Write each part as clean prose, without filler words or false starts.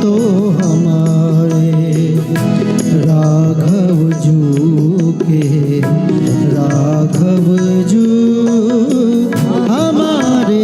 तो हमारे राघव जू के, राघव जू हमारे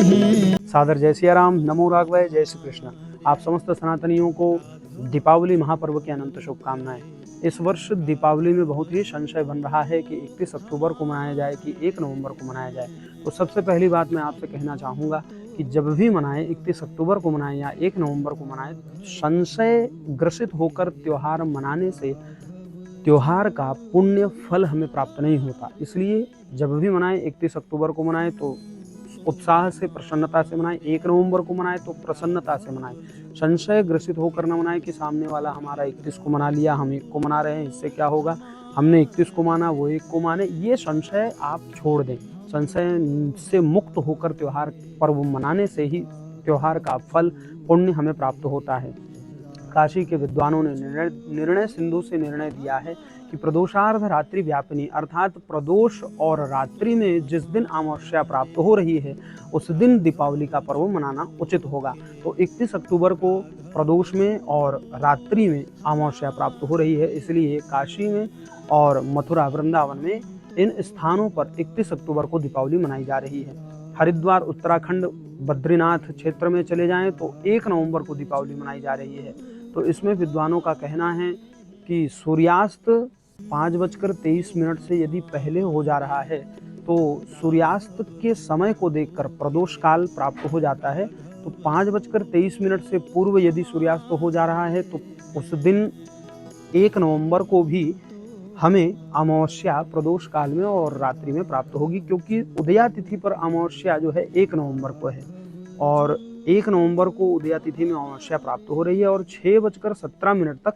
हैं। सादर जय सिया राम, नमो राघवाय, जय श्री कृष्ण। आप समस्त सनातनियों को दीपावली महापर्व की अनंत शुभकामनाएं। इस वर्ष दीपावली में बहुत ही संशय बन रहा है कि 31 अक्टूबर को मनाया जाए कि 1 नवंबर को मनाया जाए। तो सबसे पहली बात मैं आपसे कहना चाहूँगा कि जब भी मनाएं, 31 अक्टूबर को मनाएं या 1 नवंबर को मनाएं, संशय ग्रसित होकर त्यौहार मनाने से त्योहार का पुण्य फल हमें प्राप्त नहीं होता। इसलिए जब भी मनाएं, 31 अक्टूबर को मनाएं तो उत्साह से, प्रसन्नता से मनाएं। 1 नवंबर को मनाएं तो प्रसन्नता से मनाएं। संशय ग्रसित होकर न मनाएं कि सामने वाला हमारा 31 को मना लिया, हम 1 को मना रहे हैं, इससे क्या होगा, हमने 31 को माना, वो 1 को माने। ये संशय आप छोड़ दें। संशय से मुक्त होकर त्योहार पर्व मनाने से ही त्योहार का फल, पुण्य हमें प्राप्त होता है। काशी के विद्वानों ने निर्णय सिंधु से निर्णय दिया है कि प्रदोषार्ध रात्रि व्यापिनी, अर्थात प्रदोष और रात्रि में जिस दिन अमावस्या प्राप्त हो रही है उस दिन दीपावली का पर्व मनाना उचित होगा। तो 31 अक्टूबर को प्रदोष में और रात्रि में अमावस्या प्राप्त हो रही है, इसलिए काशी में और मथुरा, वृंदावन में इन स्थानों पर 31 अक्टूबर को दीपावली मनाई जा रही है। हरिद्वार, उत्तराखंड, बद्रीनाथ क्षेत्र में चले जाएं तो 1 नवंबर को दीपावली मनाई जा रही है। तो इसमें विद्वानों का कहना है कि सूर्यास्त 5:23 से यदि पहले हो जा रहा है तो सूर्यास्त के समय को देखकर प्रदोष काल प्राप्त हो जाता है। तो 5:23 से पूर्व यदि सूर्यास्त हो जा रहा है तो उस दिन 1 नवंबर को भी हमें अमावस्या प्रदोष काल में और रात्रि में प्राप्त होगी, क्योंकि उदया तिथि पर अमावस्या जो है 1 नवंबर को है और 1 नवंबर को उदया तिथि में अमावस्या प्राप्त हो रही है और 6:17 तक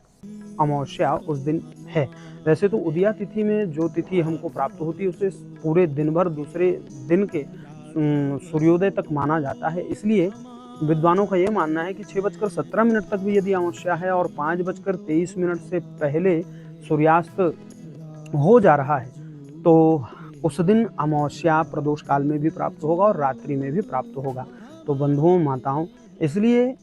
अमावस्या उस दिन है। वैसे तो उदया तिथि में जो तिथि हमको प्राप्त होती है उसे पूरे दिन भर दूसरे दिन के सूर्योदय तक माना जाता है। इसलिए विद्वानों का यह मानना है कि 6:17 तक भी यदि अमावस्या है और 5:23 से पहले सूर्यास्त हो जा रहा है तो उस दिन अमावस्या प्रदोष काल में भी प्राप्त होगा और रात्रि में भी प्राप्त होगा। तो बंधुओं, माताओं, इसलिए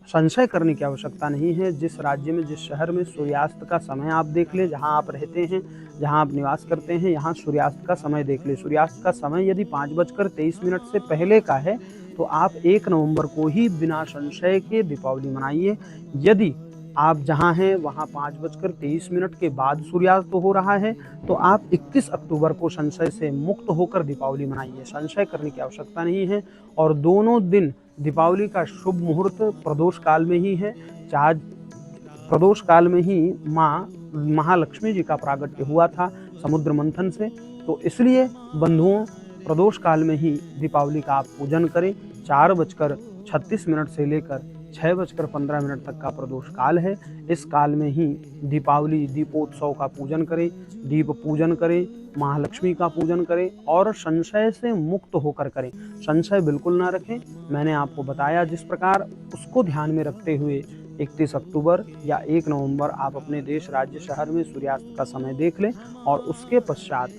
संशय करने की आवश्यकता नहीं है। जिस राज्य में, जिस शहर में सूर्यास्त का समय आप देख लें, जहां आप रहते हैं, जहां आप निवास करते हैं, यहाँ सूर्यास्त का समय देख लें। सूर्यास्त का समय यदि 5:23 से पहले का है तो आप 1 नवंबर को ही बिना संशय के दीपावली मनाइए। यदि आप जहां हैं वहां 5:23 के बाद सूर्यास्त हो रहा है तो आप 31 अक्टूबर को संशय से मुक्त होकर दीपावली मनाइए। संशय करने की आवश्यकता नहीं है। और दोनों दिन दीपावली का शुभ मुहूर्त प्रदोष काल में ही है। प्रदोष काल में ही माँ महालक्ष्मी जी का प्रागट्य हुआ था समुद्र मंथन से। तो इसलिए बंधुओं, प्रदोष काल में ही दीपावली का आप पूजन करें। 4:36 से लेकर 6:15 तक का प्रदोष काल है। इस काल में ही दीपावली दीपोत्सव का पूजन करें, दीप पूजन करें, महालक्ष्मी का पूजन करें और संशय से मुक्त होकर करें। संशय बिल्कुल ना रखें। मैंने आपको बताया जिस प्रकार, उसको ध्यान में रखते हुए 31 अक्टूबर या 1 नवंबर आप अपने देश, राज्य, शहर में सूर्यास्त का समय देख लें और उसके पश्चात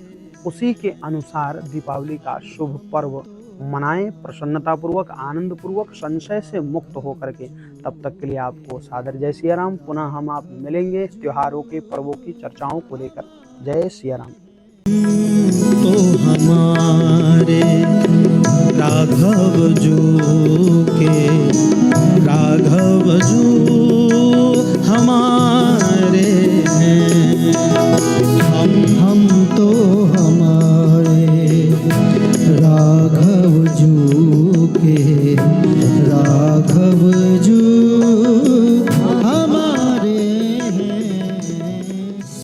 उसी के अनुसार दीपावली का शुभ पर्व मनाएं, प्रसन्नतापूर्वक, आनंदपूर्वक, संशय से मुक्त होकर के। तब तक के लिए आपको सादर जय सिया राम। पुनः हम आप मिलेंगे त्योहारों के, पर्वों की चर्चाओं को लेकर। जय सिया राम। तो हमारे राघव जू के, राघव जू हमारे हैं। हम तो हमारे राघव जू के,